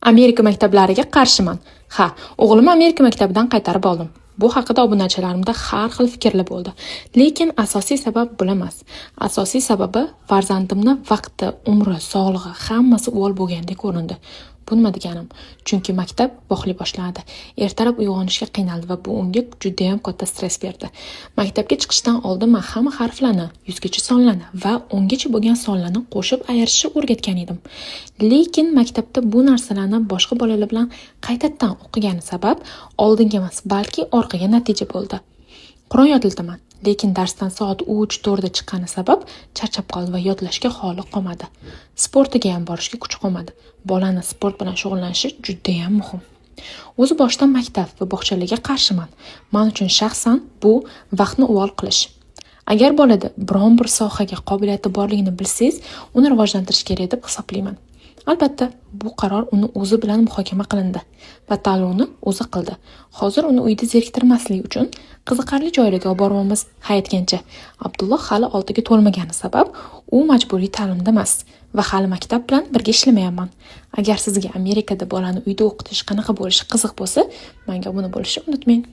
Amerika maktablariga qarshiman. Ha, o'g'lim Amerika maktabidan qaytarib oldim. Bu haqida obunachilarimda har xil fikrlar bo'ldi. Lekin asosiy sabab bu emas. Asosiy sababi farzandimni vaqti, umri, sog'lig'i hammasi uvol bo'lgandek ko'rindi. Bu nima deganim? Chunki maktab boshli boshladi. Ertalab uyg'onishga qiynaldi va bu unga juda ham katta stress berdi. Maktabga chiqishdan oldin men hamma harflarni, 100 gacha sonlarni va 10 gacha bo'lgan sonlarni qo'shib ayirishni o'rgatgan edim. Lekin maktabda bu narsalarni boshqa bolalar bilan qaytadan o'qigani sabab oldinga emas, balki orqaga natija bo'ldi. Qur'on yodlataman, lekin darsdan soat 3-4 da chiqqani sabab charchab qoldi va yodlashga holi qolmadi. Sportiga ham borishga kuch qolmadi. Bolani sport bilan shug'ullanishi juda ham muhim. O'zi boshdan maktab va bog'chalarga qarshiman. Men uchun shaxsan bu vaqtni uvol qilish. Agar bolada biron bir sohaga qobiliyati borligini bilsangiz, uni rivojlantirish kerak deb hisoblayman. Albatta, bu qaror uni o'zi bilan muhokama qilindi va tanlovni o'zi qildi. Hozir uni uyda zeriktirmaslik uchun qiziqarli joylarga olib boramiz. Haytgancha, Abdulloh hali 6 ga to'lmagani sabab u majburiy ta'limda emas va hali maktab bilan birga ishlamayapman. Agar sizga Amerikada bolani uyda o'qitish qanaqa bo'lishi qiziq bo'lsa, menga obuna bo'lishni unutmang.